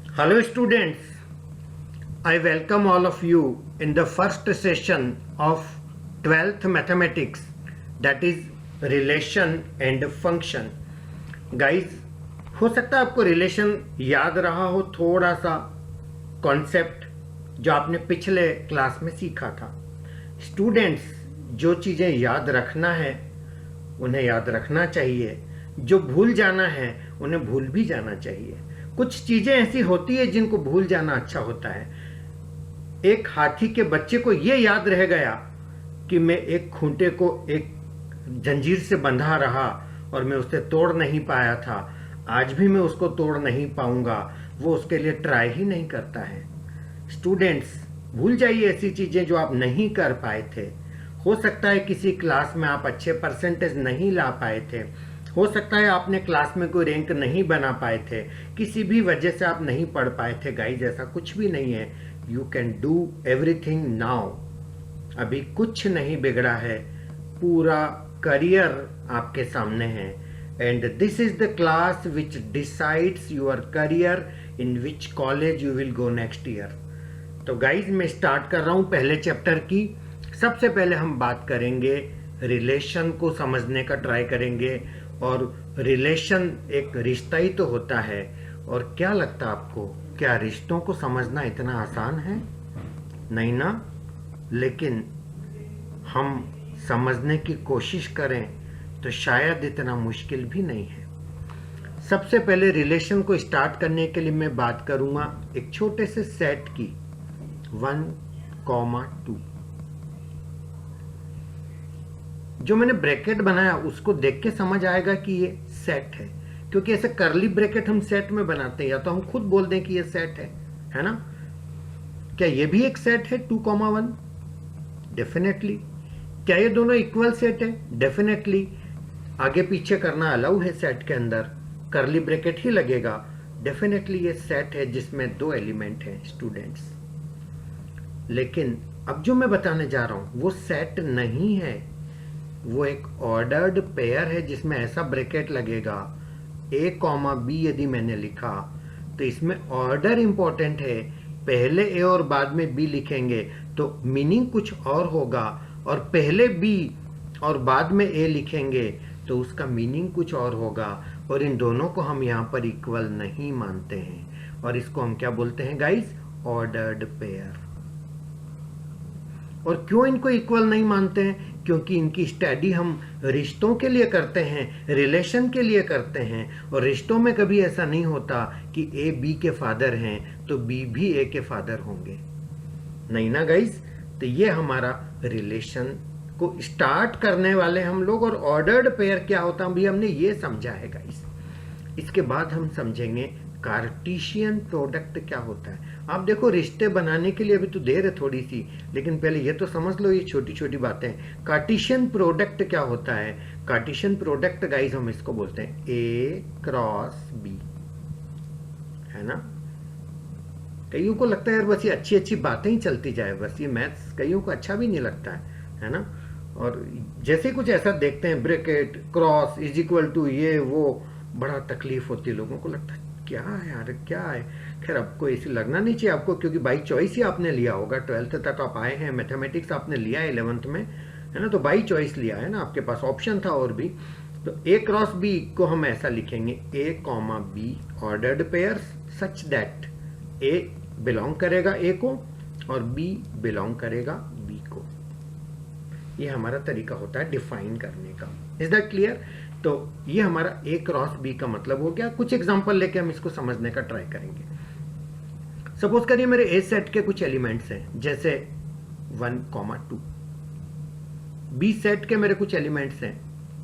Hello students, I welcome all of you in the first session of 12th mathematics, that is relation and function. Guys, हो सकता है आपको relation याद रहा हो, थोड़ा सा कॉन्सेप्ट जो आपने पिछले क्लास में सीखा था। स्टूडेंट्स, जो चीज़ें याद रखना है उन्हें याद रखना चाहिए, जो भूल जाना है उन्हें भूल भी जाना चाहिए। कुछ चीज़ें ऐसी होती है जिनको भूल जाना अच्छा होता है। एक हाथी के बच्चे को यह याद रह गया कि मैं एक खूंटे को एक जंजीर से बंधा रहा और मैं उसे तोड़ नहीं पाया था, आज भी मैं उसको तोड़ नहीं पाऊंगा। वो उसके लिए ट्राई ही नहीं करता है। स्टूडेंट्स, भूल जाइए ऐसी चीज़ें जो आप नहीं कर पाए थे। हो सकता है किसी क्लास में आप अच्छे परसेंटेज नहीं ला पाए थे, हो सकता है आपने क्लास में कोई रैंक नहीं बना पाए थे, किसी भी वजह से आप नहीं पढ़ पाए थे। गाइस, ऐसा कुछ भी नहीं है। You can do everything now. अभी कुछ नहीं बिगड़ा है, पूरा करियर आपके सामने है। And this is the class which decides your career, in which college you will go next year. तो गाइज, मैं स्टार्ट कर रहा हूं पहले चैप्टर की। सबसे पहले हम बात करेंगे रिलेशन को समझने का ट्राई करेंगे। और रिलेशन एक रिश्ता ही तो होता है। और क्या लगता है आपको, क्या रिश्तों को समझना इतना आसान है? नहीं ना। लेकिन हम समझने की कोशिश करें तो शायद इतना मुश्किल भी नहीं है। सबसे पहले रिलेशन को स्टार्ट करने के लिए मैं बात करूंगा एक छोटे से सेट की, 1, 2। जो मैंने ब्रैकेट बनाया उसको देख के समझ आएगा कि ये सेट है, क्योंकि ऐसे करली ब्रैकेट हम सेट में बनाते हैं, या तो हम खुद बोल दें कि ये सेट है ना। क्या ये भी एक सेट है 2, 1? डेफिनेटली। क्या ये दोनों इक्वल सेट है? डेफिनेटली। आगे पीछे करना अलाउ है सेट के अंदर, करली ब्रैकेट ही लगेगा। डेफिनेटली ये सेट है जिसमें 2 एलिमेंट हैं स्टूडेंट्स। लेकिन अब जो मैं बताने जा रहा हूं वो सेट नहीं है, वो एक ऑर्डर्ड पेयर है जिसमें ऐसा ब्रैकेट लगेगा A, B। यदि मैंने लिखा तो इसमें ऑर्डर इंपॉर्टेंट है। पहले A और बाद में B लिखेंगे तो मीनिंग कुछ और होगा, और पहले B और बाद में A लिखेंगे तो उसका मीनिंग कुछ और होगा। और इन दोनों को हम यहाँ पर इक्वल नहीं मानते हैं, और इसको हम क्या बोलते हैं गाइस? Ordered pair. और क्यों इनको इक्वल नहीं मानते हैं? क्योंकि इनकी स्टडी हम रिश्तों के लिए करते हैं, रिलेशन के लिए करते हैं। और रिश्तों में कभी ऐसा नहीं होता कि ए बी के फादर हैं तो बी भी ए के फादर होंगे, नहीं ना गाइस। तो ये हमारा रिलेशन को स्टार्ट करने वाले हम लोग। और ऑर्डर्ड पेयर क्या होता है भी हमने ये समझा है गाइस। इसके बाद हम समझेंगे कार्टेशियन प्रोडक्ट क्या होता है। आप देखो, रिश्ते बनाने के लिए अभी तो देर है थोड़ी सी, लेकिन पहले ये तो समझ लो ये छोटी छोटी बातें। कार्टेशियन प्रोडक्ट क्या होता है? कार्टेशियन प्रोडक्ट गाइस हम इसको बोलते हैं A×B, है ना। कईयों को लगता है यार बस ये अच्छी अच्छी बातें ही चलती जाए, बस ये मैथ्स कईयों को अच्छा भी नहीं लगता है ना। और जैसे कुछ ऐसा देखते हैं bracket cross is equal to ये वो, बड़ा तकलीफ होती है लोगों को, लगता है क्या है यार, क्या है। खैर, आपको ऐसे लगना नहीं चाहिए आपको, क्योंकि बाई चॉइस ही आपने लिया होगा। 12th तक आप आए हैं, मैथमेटिक्स आपने लिया है 11th में, है ना। तो बाई चॉइस लिया है ना, आपके पास ऑप्शन था और भी। तो A×B को हम ऐसा लिखेंगे A, B ordered pair such that A belong करेगा A को और B बिलोंग करेगा B को। ये हमारा तरीका होता है डिफाइन करने का। Is that clear? तो ये हमारा A×B का मतलब हो गया। कुछ एग्जांपल लेके हम इसको समझने का ट्राई करेंगे। सपोज करिए मेरे A सेट के कुछ एलिमेंट्स हैं, जैसे 1, 2। B सेट के मेरे कुछ एलिमेंट्स हैं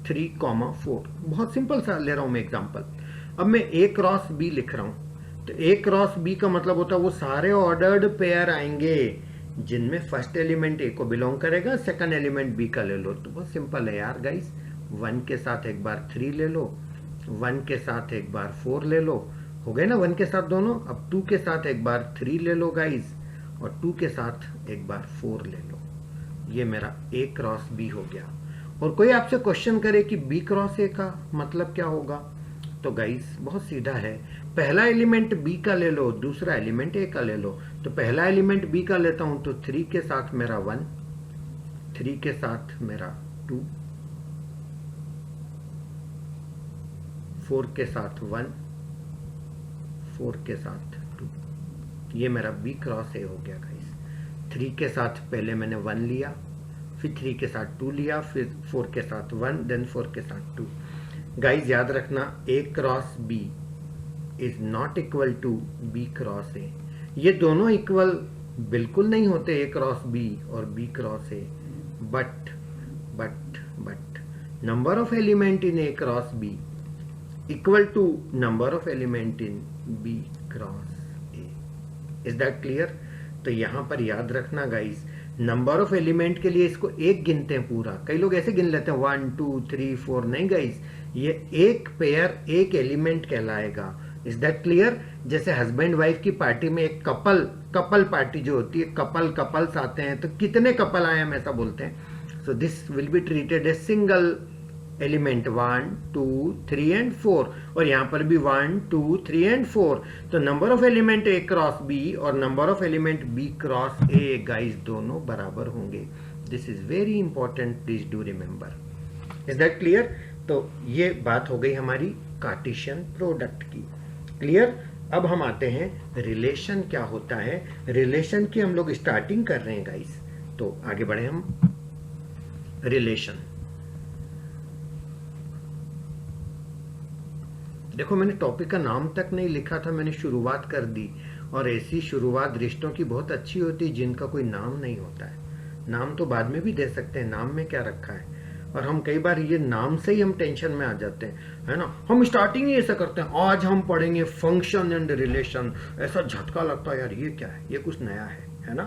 3, 4। बहुत सिंपल सा ले रहा हूं मैं एग्जांपल। अब मैं A×B लिख रहा हूं, तो A×B का मतलब होता है वो सारे ऑर्डर्ड पेयर आएंगे जिनमें फर्स्ट एलिमेंट A को बिलोंग करेगा, सेकंड एलिमेंट B का ले लो। तो बहुत सिंपल है यार गाइस। 1 के साथ एक बार 3 ले लो, 1 के साथ एक बार 4 ले लो, हो गए ना 1 के साथ दोनों। अब 2 के साथ एक बार 3 ले लो गाइस, और 2 के साथ एक बार 4 ले लो। ये मेरा A×B हो गया। और कोई आपसे क्वेश्चन करे कि B×A का मतलब क्या होगा, तो गाइस बहुत सीधा है, पहला एलिमेंट बी का ले लो, दूसरा एलिमेंट ए का ले लो। तो पहला एलिमेंट बी का लेता हूं तो 3 के साथ मेरा 1, 3 के साथ मेरा 2, 4 के साथ 1, 4 के साथ 2, ये मेरा बी क्रॉस ए हो गया गाइस। 3 के साथ पहले मैंने 1 लिया, फिर 3 के साथ 2 लिया, फिर 4 के साथ 1, देन 4 के साथ 2। गाइस याद रखना, A cross B is not equal to B cross A. ये दोनों इक्वल बिल्कुल नहीं होते, ए क्रॉस बी और B cross A, but number of element in A cross B equal to number of element in B cross A. Is that clear? तो यहां पर याद रखना गाइस, नंबर ऑफ एलिमेंट के लिए इसको एक गिनते हैं पूरा, कई लोग ऐसे गिन लेते हैं 1 2 3 4, नहीं गाइस, ये एक पेयर एक एलिमेंट कहलाएगा। Is that clear? जैसे हस्बैंड वाइफ की पार्टी में एक कपल पार्टी जो होती है, कपल्स आते हैं, तो कितने कपल आए हम ऐसा बोलते हैं। So this will be treated a single element 1 2 3 and 4, और यहां पर भी 1 2 3 एंड 4। तो number of element A cross B और number of element B cross A guys दोनों बराबर होंगे। This is very important, please do remember. Is that clear? तो ये बात हो गई हमारी कार्टेशियन प्रोडक्ट की। क्लियर? अब हम आते हैं रिलेशन क्या होता है। रिलेशन की हम लोग स्टार्टिंग कर रहे हैं गाइस, तो आगे बढ़े हम। रिलेशन, देखो मैंने टॉपिक का नाम तक नहीं लिखा था, मैंने शुरुआत कर दी, और ऐसी शुरुआत रिश्तों की बहुत अच्छी होती है जिनका कोई नाम नहीं होता है। नाम तो बाद में भी दे सकते हैं, नाम में क्या रखा है। और हम कई बार ये नाम से ही हम टेंशन में आ जाते हैं, है ना। हम स्टार्टिंग ही ऐसा करते हैं, आज हम पढ़ेंगे फंक्शन एंड रिलेशन, ऐसा झटका लगता है यार ये क्या है, ये कुछ नया है ना।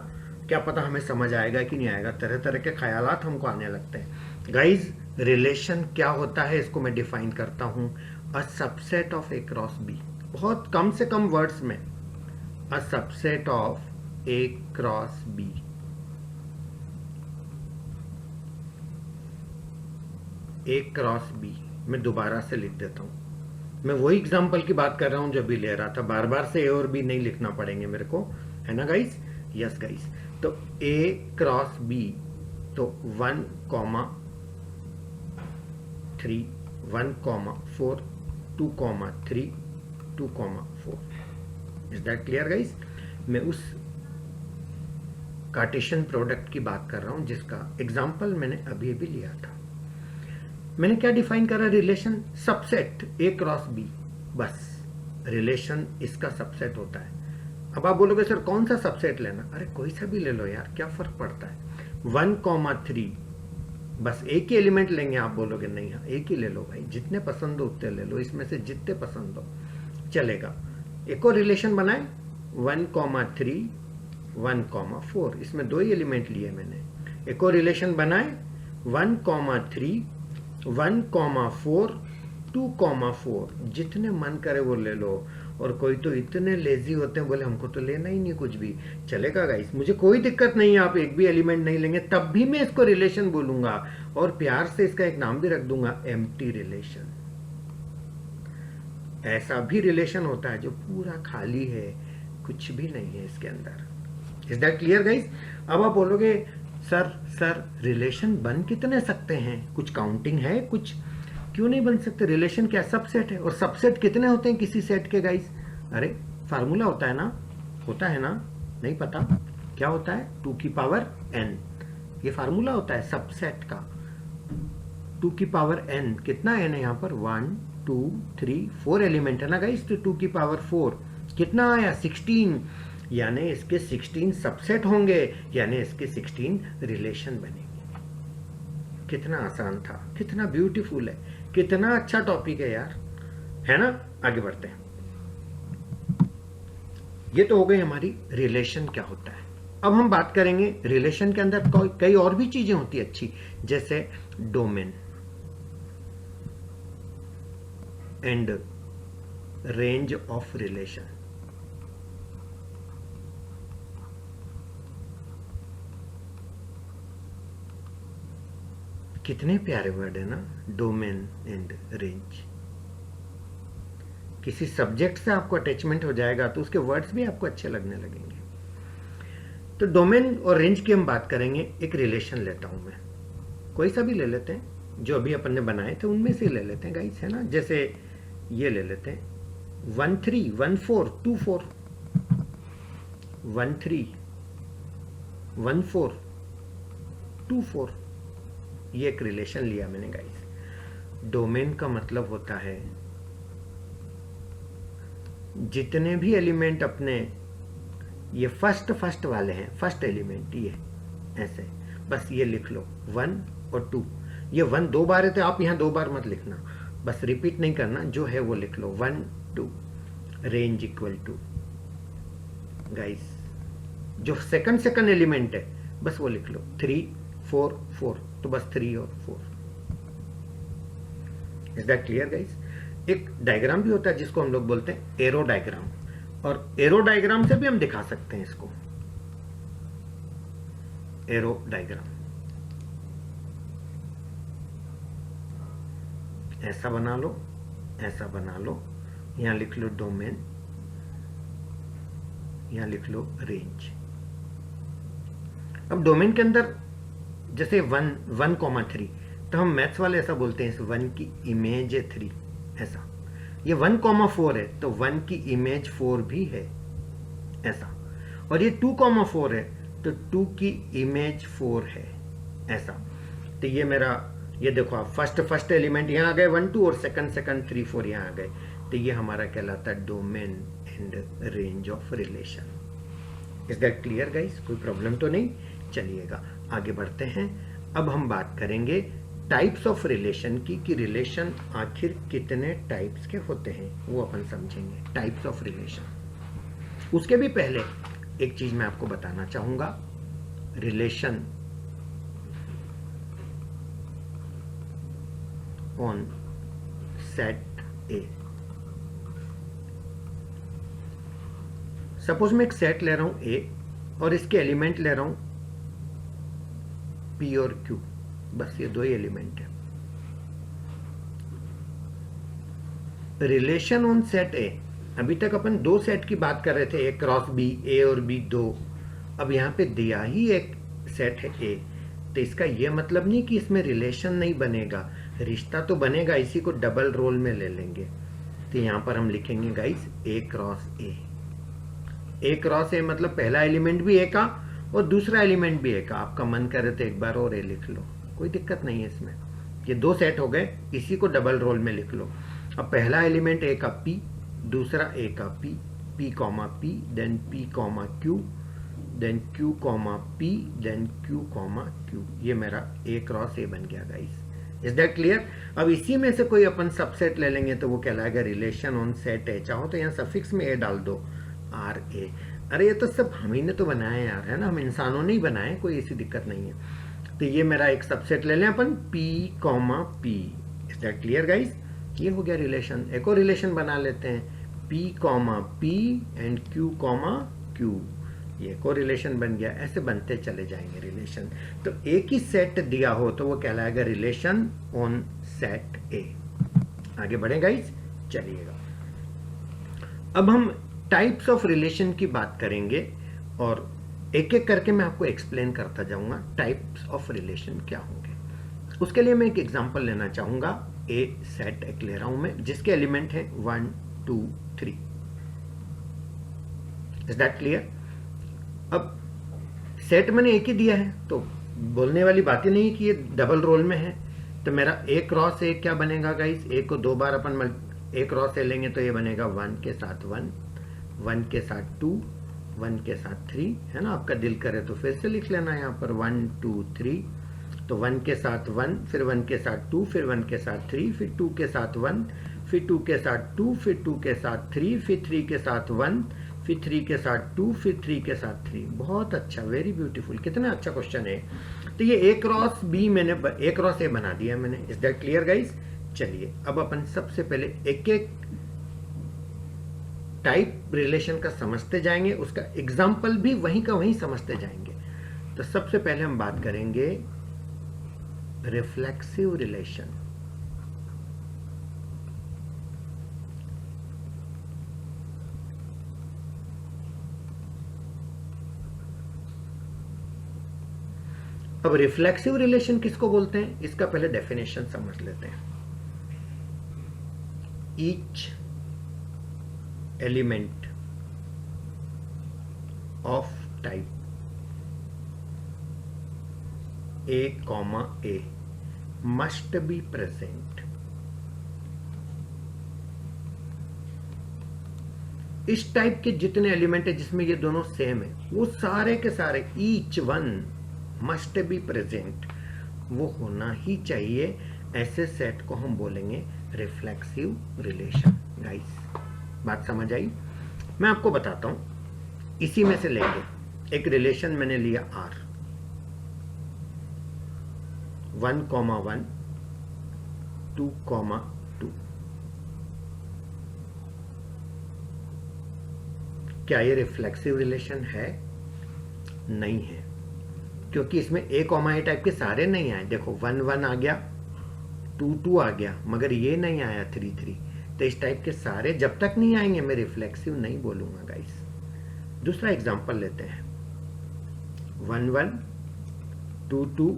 क्या पता हमें समझ आएगा कि नहीं आएगा, तरह तरह के ख्यालात हमको आने लगते हैं। गाइज रिलेशन क्या होता है इसको मैं डिफाइन करता हूं, a subset of A cross B, बहुत कम से कम वर्ड्स में, a subset of A cross B. A cross B मैं दोबारा से लिख देता हूं, मैं वही एग्जांपल की बात कर रहा हूं जो भी ले रहा था, बार बार से ए और बी नहीं लिखना पड़ेंगे मेरे को, है ना गाइस। यस गाइस, तो ए क्रॉस बी, तो 1 3 1 4 2 3 2 4। Is that clear guys? मैं उस कार्टेशियन प्रोडक्ट की बात कर रहा हूं जिसका एग्जांपल मैंने अभी अभी लिया था। मैंने क्या डिफाइन करा, relation subset A cross B, बस रिलेशन इसका सबसेट होता है। अब आप बोलोगे सर कौन सा सबसेट लेना, अरे कोई सा भी ले लो यार, क्या फर्क पड़ता है। 1 3 बस एक ही एलिमेंट लेंगे, आप बोलोगे नहीं, हाँ एक ही ले लो भाई, जितने पसंद हो उतने ले लो, इसमें से जितने पसंद हो चलेगा। एक और रिलेशन बनाए 1 3 1 4, इसमें 2 ही एलिमेंट लिए मैंने। एक और रिलेशन बनाए 1 3 1 4 2 4, जितने मन करे वो ले लो। और कोई तो इतने लेजी होते हैं, बोले हमको तो लेना ही नहीं कुछ भी, चलेगा गाइस, मुझे कोई दिक्कत नहीं है, आप एक भी एलिमेंट नहीं लेंगे तब भी मैं इसको रिलेशन बोलूंगा, और प्यार से इसका एक नाम भी रख दूंगा, एम्प्टी रिलेशन। ऐसा भी रिलेशन होता है जो पूरा खाली है, कुछ भी नहीं है इसके अंदर। Is that clear guys? अब आप बोलोगे सर रिलेशन बन कितने सकते हैं, कुछ काउंटिंग है, कुछ क्यों नहीं बन सकते। रिलेशन क्या सबसेट है, और सबसेट कितने होते हैं किसी सेट के गाइस, अरे फार्मूला होता है ना, नहीं पता क्या होता है, 2 की पावर n, ये फार्मूला होता है सबसेट का। 2 की पावर n, कितना n है यहाँ पर, 1 2 3 4 एलिमेंट है ना गाइस, तो 2 की पावर 4 कितना आया, 16, यानी इसके 16 सबसेट होंगे, यानी इसके 16 रिलेशन बनेंगे। कितना आसान था, कितना ब्यूटीफुल है, कितना अच्छा टॉपिक है यार, है ना। आगे बढ़ते हैं। ये तो हो गई हमारी रिलेशन क्या होता है। अब हम बात करेंगे रिलेशन के अंदर कई और भी चीजें होती है अच्छी, जैसे domain and range of relation. कितने प्यारे वर्ड है ना, डोमेन एंड रेंज। किसी सब्जेक्ट से आपको अटैचमेंट हो जाएगा तो उसके वर्ड्स भी आपको अच्छे लगने लगेंगे। तो डोमेन और रेंज की हम बात करेंगे। एक रिलेशन लेता हूं मैं, कोई सा भी ले लेते हैं, जो अभी अपन ने बनाए थे उनमें से ले लेते हैं गाइस, है ना। जैसे ये ले लेते हैं 1 3 1 4 2 4, 1 3 1 4 2 4, ये एक रिलेशन लिया मैंने गाइस। डोमेन का मतलब होता है जितने भी एलिमेंट अपने ये फर्स्ट वाले हैं, फर्स्ट एलिमेंट ये ऐसे, बस ये लिख लो 1 और 2। ये 1 2 बार है तो आप यहां 2 बार मत लिखना, बस रिपीट नहीं करना, जो है वो लिख लो 1 2। रेंज इक्वल टू गाइस जो सेकंड एलिमेंट है बस वो लिख लो 3 4 4, तो बस 3 और 4। Is that clear guys. एक डायग्राम भी होता है जिसको हम लोग बोलते हैं एरो डायग्राम, और एरो डायग्राम से भी हम दिखा सकते हैं इसको। एरो डायग्राम ऐसा बना लो, ऐसा बना लो, यहां लिख लो डोमेन, यहां लिख लो रेंज। अब डोमेन के अंदर जैसे 1,3, तो हम मैथ्स वाले ऐसा बोलते हैं इस 1 की इमेज है 3, ऐसा। ये 1,4 है तो 1 की इमेज 4 भी है, ऐसा। और ये 2,4 है तो 2 की इमेज 4 है, ऐसा। तो ये मेरा, ये देखो आप फर्स्ट एलिमेंट यहां आ गए 1 2, और सेकंड 3 4 यहां आ गए, तो ये हमारा कहलाता है domain and range of relation. Is that clear guys, कोई प्रॉब्लम तो नहीं। चलिएगा आगे बढ़ते हैं। अब हम बात करेंगे टाइप्स ऑफ रिलेशन की, कि रिलेशन आखिर कितने टाइप्स के होते हैं वो अपन समझेंगे। टाइप्स ऑफ रिलेशन, उसके भी पहले एक चीज मैं आपको बताना चाहूंगा। Relation on set A. Suppose मैं एक सेट ले रहा हूं ए, और इसके एलिमेंट ले रहा हूं पी और क्यू, बस ये 2 ही एलिमेंट है। रिलेशन ऑन सेट ए, अभी तक अपन 2 सेट की बात कर रहे थे, ए क्रॉस बी, ए और बी 2। अब यहां पे दिया ही एक सेट है ए, तो इसका यह मतलब नहीं कि इसमें रिलेशन नहीं बनेगा, रिश्ता तो बनेगा, इसी को डबल रोल में ले लेंगे। तो यहां पर हम लिखेंगे गाइस ए क्रॉस ए। ए क्रॉस ए मतलब पहला एलिमेंट भी ए का और दूसरा एलिमेंट भी ए का। आपका मन करे तो एक बार और ए लिख लो, कोई दिक्कत नहीं है इसमें। ये 2 सेट हो गए, इसी को डबल रोल में लिख लो। अब पहला एलिमेंट ए का पी, दूसरा ए का P, P comma P, then P comma Q, then Q comma P, then Q comma Q. ये मेरा ए क्रॉस ए बन गया गाइस। Is that clear. अब इसी में से कोई अपन सबसेट ले लेंगे तो वो कहलाएगा रिलेशन ऑन सेट ए। चाहो तो यहाँ सफिक्स में ए डाल दो, आर ए। अरे ये तो सब हम ही ने तो बनाए यार, है ना, हम इंसानों ने ही बनाए, कोई ऐसी दिक्कत नहीं है। तो ये मेरा एक सबसेट ले लें अपन P comma P। Is that clear guys. ये हो गया रिलेशन। एक और रिलेशन बना लेते हैं P comma P and Q comma Q। ये एक और रिलेशन बन गया। ऐसे बनते चले जाएंगे रिलेशन। तो एक ही सेट दिया हो तो वो कहलाएगा रिलेशन ऑन सेट ए। आगे बढ़े गाइस, चलिएगा। अब हम टाइप्स ऑफ रिलेशन की बात करेंगे और एक एक करके मैं आपको एक्सप्लेन करता जाऊंगा टाइप्स ऑफ रिलेशन क्या होंगे। उसके लिए मैं एक एग्जांपल लेना चाहूंगा। ए सेट एक ले रहा हूं मैं, जिसके एलिमेंट है 1 2 3। Is that clear. अब सेट मैंने एक ही दिया है तो बोलने वाली बात ही नहीं कि ये डबल रोल में है। तो मेरा ए क्रॉस ए क्या बनेगा गाइस, ए को 2 बार अपन ए क्रॉस ए लेंगे तो ये बनेगा 1 के साथ 1, 1 के साथ 2, 1 के साथ 3, है ना। आपका दिल करे तो फिर से लिख लेना यहाँ पर 1 2 3। तो 1 के साथ 1, फिर 1 के साथ 2, फिर 1 के साथ 3, फिर 2 के साथ 1, फिर 2 के साथ 2, फिर 2 के साथ 3, फिर 3 के साथ 1, फिर 3 के साथ 2, फिर 3 के साथ 3। बहुत अच्छा, वेरी ब्यूटीफुल, कितना अच्छा क्वेश्चन है। तो ये ए क्रॉस बी मैंने ए क्रॉस ए बना दिया मैंने। Is that clear guys. चलिए अब अपन सबसे पहले एक एक टाइप रिलेशन का समझते जाएंगे, उसका एग्जाम्पल भी वहीं का वहीं समझते जाएंगे। तो सबसे पहले हम बात करेंगे रिफ्लेक्सिव रिलेशन। अब रिफ्लेक्सिव रिलेशन किसको बोलते हैं, इसका पहले डेफिनेशन समझ लेते हैं। Each element of type A, A must be present। इस टाइप के जितने एलिमेंट है जिसमें ये दोनों सेम है, वो सारे के सारे each one must be present, वो होना ही चाहिए। ऐसे सेट को हम बोलेंगे रिफ्लेक्सिव रिलेशन। गाइस, बात समझ आई? मैं आपको बताता हूं, इसी में से लेंगे एक रिलेशन मैंने लिया R, 1,1, 2,2। क्या ये रिफ्लेक्सिव रिलेशन है? नहीं है, क्योंकि इसमें A, A टाइप के सारे नहीं आए। देखो 1, 1 आ गया, 2, 2 आ गया, मगर ये नहीं आया 3, 3। तो इस टाइप के सारे जब तक नहीं आएंगे मैं रिफ्लेक्सिव नहीं बोलूंगा। गाइस, दूसरा एग्जांपल लेते हैं। 1, 1, 2, 2,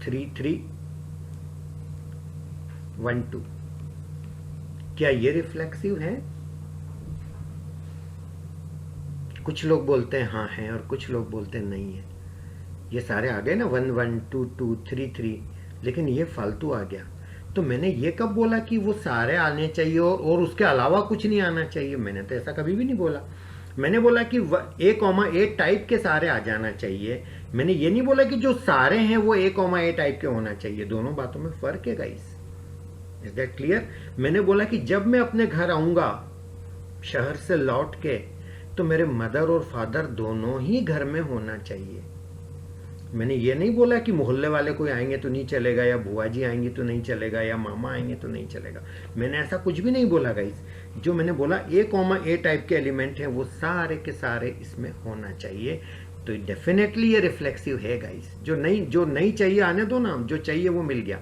3, 3, 1, 2। क्या ये रिफ्लेक्सिव है? कुछ लोग बोलते हैं हाँ है, और कुछ लोग बोलते हैं नहीं है। ये सारे आ गए ना, 1, 1, 2, 2, 3, 3, लेकिन ये फालतू आ गया। तो मैंने ये कब बोला कि वो सारे आने चाहिए और उसके अलावा कुछ नहीं आना चाहिए? मैंने तो ऐसा कभी भी नहीं बोला। मैंने बोला कि A, A टाइप के सारे आ जाना चाहिए। मैंने ये नहीं बोला कि जो सारे हैं वो A, A टाइप के होना चाहिए। दोनों बातों में फर्क है गाइस। Is that clear? मैंने बोला कि जब मैं अपने घर आऊंगा शहर से लौट के, तो मेरे मदर और फादर दोनों ही घर में होना चाहिए। मैंने ये नहीं बोला कि मोहल्ले वाले कोई आएंगे तो नहीं चलेगा, या बुआ जी आएंगी तो नहीं चलेगा, या मामा आएंगे तो नहीं चलेगा। मैंने ऐसा कुछ भी नहीं बोला गाइस। जो मैंने बोला A, A टाइप के एलिमेंट हैं वो सारे के सारे इसमें होना चाहिए। तो डेफिनेटली ये रिफ्लेक्सिव है गाइस। जो नहीं चाहिए आने दो ना, जो चाहिए वो मिल गया।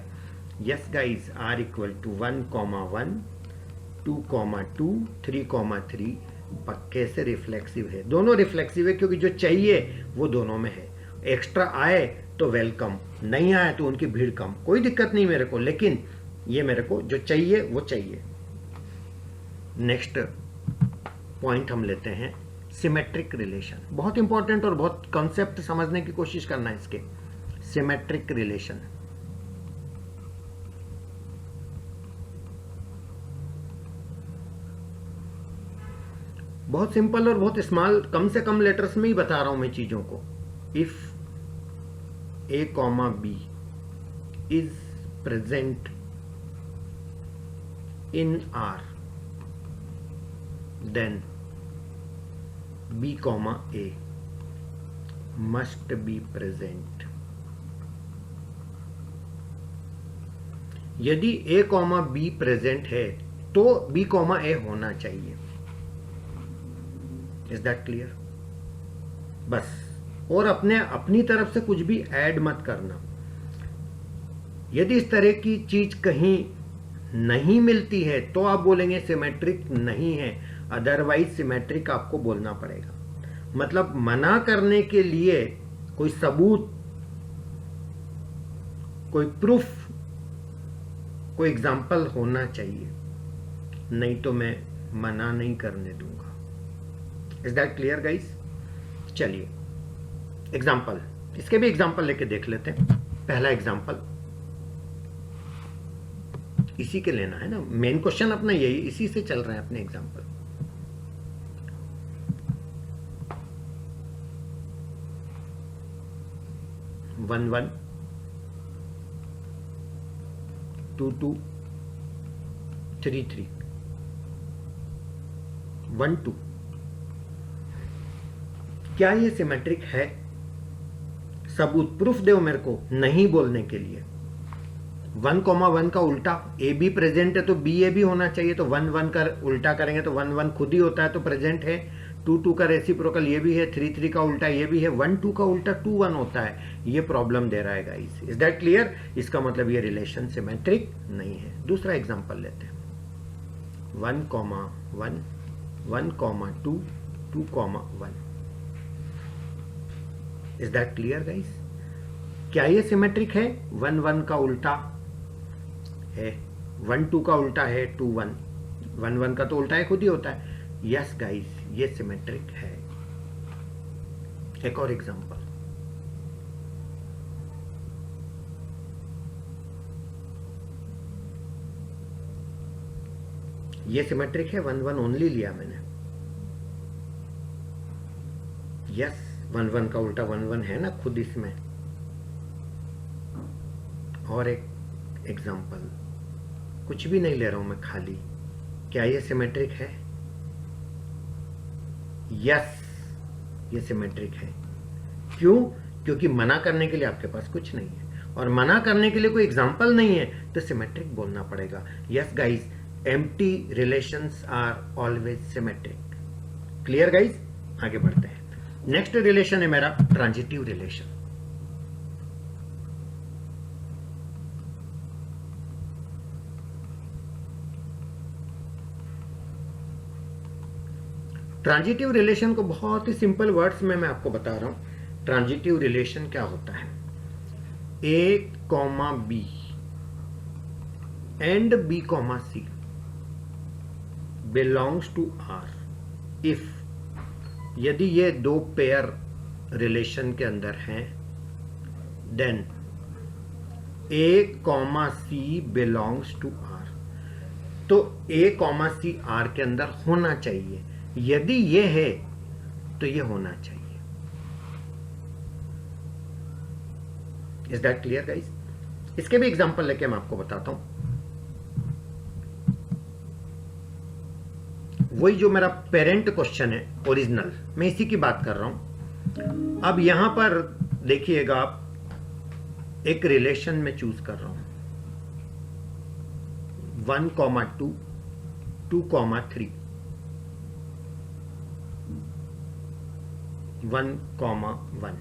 यस गाइस, R = 1, 1, 2, 2, 3, 3 पक्के से रिफ्लेक्सिव है। दोनों रिफ्लेक्सिव है, क्योंकि जो चाहिए वो दोनों में है। एक्स्ट्रा आए तो वेलकम, नहीं आए तो उनकी भीड़ कम, कोई दिक्कत नहीं मेरे को, लेकिन ये मेरे को जो चाहिए वो चाहिए। नेक्स्ट पॉइंट हम लेते हैं सिमेट्रिक रिलेशन। बहुत इंपॉर्टेंट और बहुत कॉन्सेप्ट समझने की कोशिश करना है इसके। सिमेट्रिक रिलेशन, बहुत सिंपल और बहुत स्मॉल, कम से कम लेटर्स में ही बता रहा हूं मैं चीजों को। If A, B is present in R, then B, A must be present। यदि A, B प्रेजेंट है तो B, A होना चाहिए। Is that clear? बस, और अपनी तरफ से कुछ भी ऐड मत करना। यदि इस तरह की चीज कहीं नहीं मिलती है तो आप बोलेंगे सिमेट्रिक नहीं है, अदरवाइज सिमेट्रिक आपको बोलना पड़ेगा। मतलब मना करने के लिए कोई सबूत, कोई प्रूफ, कोई एग्जाम्पल होना चाहिए, नहीं तो मैं मना नहीं करने दूंगा। Is that clear guys? चलिए एग्जाम्पल, इसके भी एग्जाम्पल लेके देख लेते हैं। पहला एग्जाम्पल इसी के लेना है ना, मेन क्वेश्चन अपना यही, इसी से चल रहे हैं अपने एग्जाम्पल। वन 1, 2, 2, 3, 3, 1, 2। क्या ये सिमेट्रिक है? सबूत, प्रूफ दो मेरे को नहीं बोलने के लिए। 1, 1 का उल्टा ए बी प्रेजेंट है तो बी ए भी होना चाहिए, तो 1, 1 का उल्टा करेंगे तो 1, 1 खुद ही होता है तो प्रेजेंट है। 2, 2 का रेसिप्रोकल ये भी है, 3, 3 का उल्टा ये भी है, 1, 2 का उल्टा 2, 1 होता है। ये प्रॉब्लम दे रहा है गाइस। Is that clear? इसका मतलब ये रिलेशन सिमेट्रिक नहीं है। दूसरा एग्जांपल लेते हैं। 1, 1, 1, 2, 2, 1। Is that clear guys? क्या ये सिमेट्रिक है? 1 1 का उल्टा है, 1 2 का उल्टा है 2 1, 1 1 का तो उल्टा है खुद ही होता है। यस गाइस, ये सिमेट्रिक है। एक और एग्जांपल, ये सिमेट्रिक है, 1 1 ओनली लिया मैंने। यस, 1 1 का उल्टा 1 1 है ना खुद इसमें। और एक एग्जांपल, कुछ भी नहीं ले रहा हूं मैं, खाली। क्या ये सिमेट्रिक है? यस, ये सिमेट्रिक है। क्यों? क्योंकि मना करने के लिए आपके पास कुछ नहीं है, और मना करने के लिए कोई एग्जांपल नहीं है, तो सिमेट्रिक बोलना पड़ेगा। Yes guys, empty relations are always symmetric. Clear guys? आगे बढ़ते हैं। नेक्स्ट रिलेशन है मेरा ट्रांजिटिव रिलेशन। ट्रांजिटिव रिलेशन को बहुत ही सिंपल वर्ड्स में मैं आपको बता रहा हूं। ट्रांजिटिव रिलेशन क्या होता है? A comma B and B comma C belongs to R if, यदि ये दो पेयर रिलेशन के अंदर हैं, then A comma C belongs to R. तो ए कॉमा सी आर के अंदर होना चाहिए। यदि ये है तो ये होना चाहिए। Is that clear guys? इसके भी एग्जांपल लेके मैं आपको बताता हूं। वही जो मेरा पेरेंट क्वेश्चन है ओरिजिनल, मैं इसी की बात कर रहा हूं। अब यहां पर देखिएगा, आप एक रिलेशन में चूज कर रहा हूं, 1,2, 2,3, 1,1।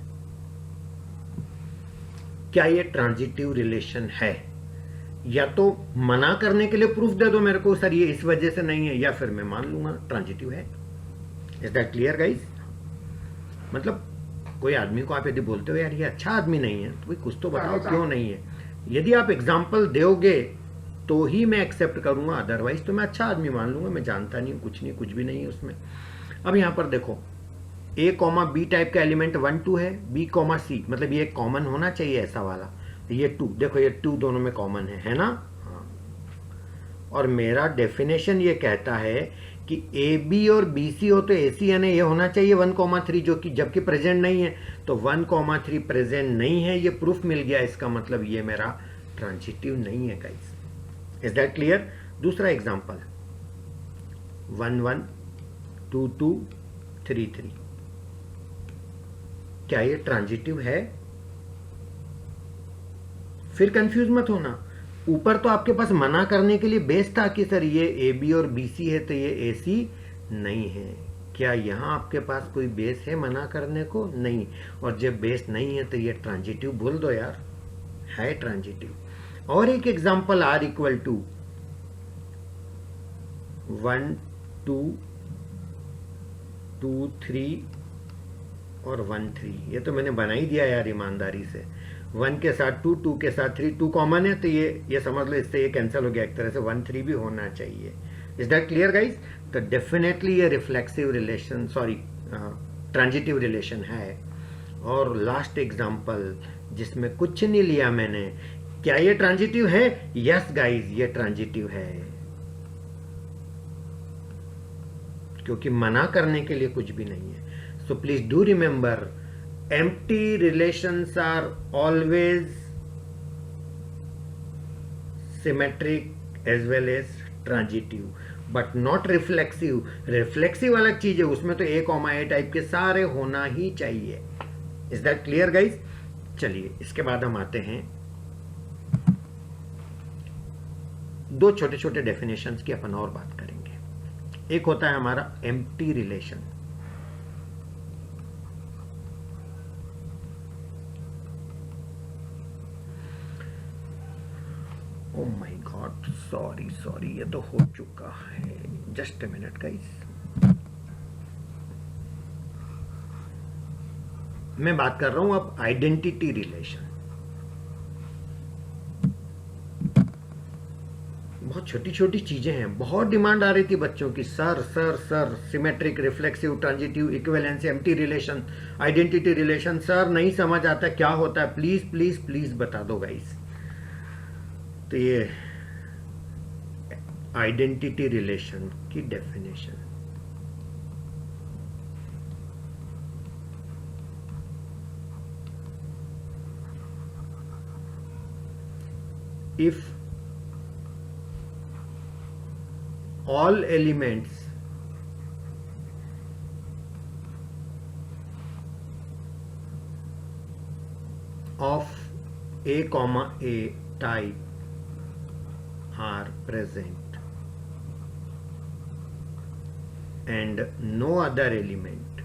क्या ये ट्रांजिटिव रिलेशन है? या तो मना करने के लिए प्रूफ दे दो मेरे को, सर ये इस वजह से नहीं है, या फिर मैं मान लूंगा ट्रांजिटिव है। Is that clear guys? मतलब कोई आदमी को आप यदि बोलते हो यार ये अच्छा आदमी नहीं है, तो भाई कुछ तो बताओ क्यों नहीं है। यदि आप एग्जाम्पल दोगे तो ही मैं एक्सेप्ट करूंगा, अदरवाइज तो मैं अच्छा आदमी मान लूंगा, मैं जानता नहीं हूं, कुछ भी नहीं है उसमें। अब यहां पर देखो, ए कॉमा बी टाइप का एलिमेंट 1 2 है, बी कॉमा सी, मतलब ये कॉमन होना चाहिए ऐसा वाला। ये 2, देखो ये 2 दोनों में कॉमन है ना? हाँ। और मेरा डेफिनेशन ये कहता है कि ए बी और बी सी हो तो ए सी यानी ये होना चाहिए 1,3, जो कि जबकि प्रेजेंट नहीं है। तो 1,3 प्रेजेंट नहीं है, ये प्रूफ मिल गया। इसका मतलब ये मेरा ट्रांजिटिव नहीं है गाइस। Is that clear? दूसरा एग्जांपल, 1 1 2 2 3 3। क्या ये ट्रांजिटिव है? फिर कंफ्यूज मत होना। ऊपर तो आपके पास मना करने के लिए बेस था कि सर ये ए बी और बी सी है तो ये ए सी नहीं है। क्या यहां आपके पास कोई बेस है मना करने को? नहीं। और जब बेस नहीं है तो ये ट्रांजिटिव बोल दो यार, है ट्रांजिटिव। और एक एग्जांपल, आर इक्वल टू 1 2 2 3 और 1 3। ये तो मैंने बना ही दिया यार ईमानदारी से। 1 के साथ 2, 2 के साथ 3, 2 कॉमन है तो ये समझ लो, इससे ये कैंसिल हो गया। एक तरह से 1 3 भी होना चाहिए। Is that clear guys? तो डेफिनेटली ये reflexive relation, sorry transitive relation है। और लास्ट एग्जांपल जिसमें कुछ नहीं लिया मैंने, क्या ये ट्रांजिटिव है? यस गाइस, ये ट्रांजिटिव है, क्योंकि मना करने के लिए कुछ भी नहीं है। So please do remember, empty relations are always symmetric as well as transitive, but not reflexive. reflexive अलग चीज है, उसमें तो ए कॉमा ए टाइप के सारे होना ही चाहिए। Is that clear guys? चलिए इसके बाद हम आते हैं दो छोटे छोटे डेफिनेशंस की अपन और बात करेंगे। एक होता है हमारा empty relation। Oh my God, sorry, ये तो हो चुका है। जस्ट ए मिनट गाइस, मैं बात कर रहा हूं अब आइडेंटिटी रिलेशन। बहुत छोटी छोटी चीज़ें हैं। बहुत डिमांड आ रही थी बच्चों की, sir sir sir symmetric, reflexive, transitive, equivalence, empty relation, identity relation, sir नहीं समझ आता क्या होता है, प्लीज़ प्लीज़ प्लीज़ बता दो गाइस। तो ये आइडेंटिटी रिलेशन की definition, if all elements of A comma A type are present and no other element,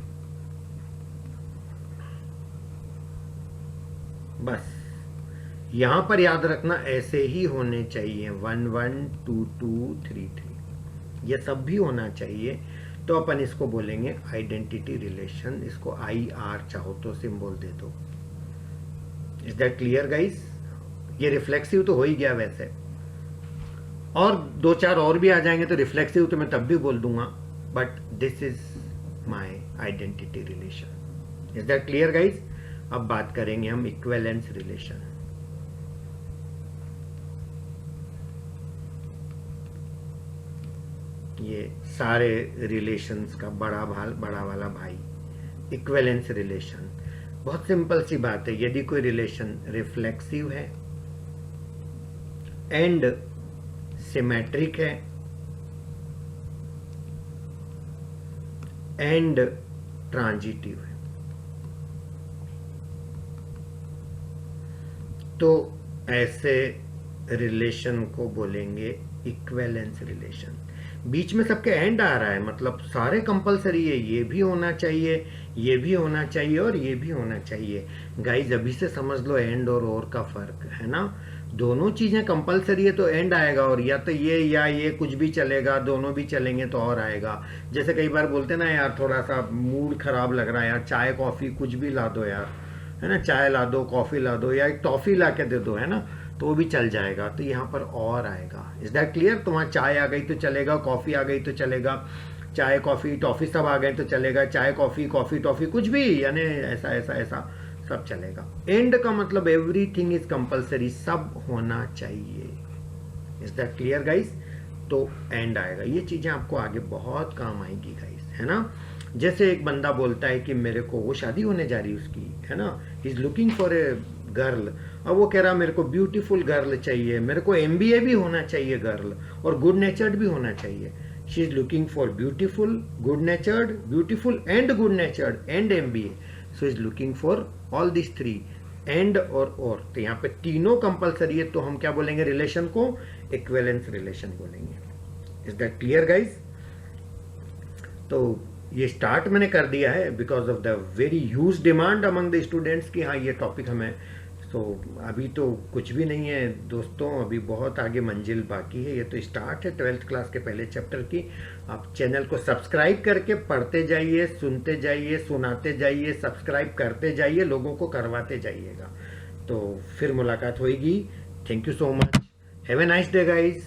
बस यहां पर याद रखना ऐसे ही होने चाहिए, 1 1 2 2 3 3 ये सब भी होना चाहिए। तो अपन इसको बोलेंगे आइडेंटिटी रिलेशन, इसको IR चाहो तो सिंबल दे दो। Is that clear guys? ये रिफ्लेक्सिव तो हो ही गया वैसे, और 2 4 और भी आ जाएंगे तो रिफ्लेक्सिव तो मैं तब भी बोल दूंगा, but this is my identity relation. Is that clear guys? अब बात करेंगे हम इक्विवेलेंस रिलेशन। ये सारे रिलेशंस का बड़ा वाला भाई इक्विवेलेंस रिलेशन। बहुत सिंपल सी बात है, यदि कोई रिलेशन रिफ्लेक्सिव है एंड सिमेट्रिक है एंड ट्रांजिटिव है, तो ऐसे रिलेशन को बोलेंगे इक्विवेलेंस रिलेशन। बीच में सबके एंड आ रहा है, मतलब सारे कंपलसरी है, ये भी होना चाहिए, ये भी होना चाहिए और ये भी होना चाहिए। गाइज अभी से समझ लो एंड और का फर्क है ना। दोनों चीजें कंपलसरी है तो एंड आएगा, और या तो ये या ये कुछ भी चलेगा, दोनों भी चलेंगे तो और आएगा। जैसे कई बार बोलते ना यार थोड़ा सा मूड खराब लग रहा है यार, चाय कॉफी कुछ भी ला दो यार, है ना, चाय ला दो, कॉफी ला दो, या एक टॉफी ला के दे दो, है ना, तो वो भी चल जाएगा। तो यहाँ पर और आएगा। Is that clear? तो वहाँ चाय आ गई तो चलेगा, कॉफी आ गई तो चलेगा, चाय कॉफी टॉफी सब आ गए तो चलेगा, चाय कॉफी कॉफी टॉफी कुछ भी, यानी ऐसा ऐसा ऐसा सब चलेगा। एंड का मतलब एवरीथिंग इज कंपलसरी, सब होना चाहिए। Is that clear guys? तो एंड आएगा। ये चीजें आपको आगे बहुत काम आएगी गाइस, है ना। जैसे एक बंदा बोलता है कि मेरे को, वो शादी होने जा रही उसकी, है ना, is looking for a girl. अब वो कह रहा मेरे को ब्यूटीफुल गर्ल चाहिए, मेरे को MBA भी होना चाहिए गर्ल, और गुड नेचर्ड भी होना चाहिए। She is looking for beautiful, good नेचर्ड, beautiful and good नेचर्ड and MBA, so is looking for all this 3 and और। तो यहाँ पे तीनों कंपलसरी है, तो हम क्या बोलेंगे रिलेशन को? इक्विवेलेंस रिलेशन बोलेंगे। Is that clear guys? तो ये स्टार्ट मैंने कर दिया है because of the very huge demand among the students की हाँ ये टॉपिक हमें। तो अभी तो कुछ भी नहीं है दोस्तों, अभी बहुत आगे मंजिल बाकी है। ये तो स्टार्ट है 12th क्लास के पहले चैप्टर की। आप चैनल को सब्सक्राइब करके पढ़ते जाइए, सुनते जाइए, सुनाते जाइए, सब्सक्राइब करते जाइए, लोगों को करवाते जाइएगा। तो फिर मुलाकात होगी। Thank you so much. Have a nice day guys.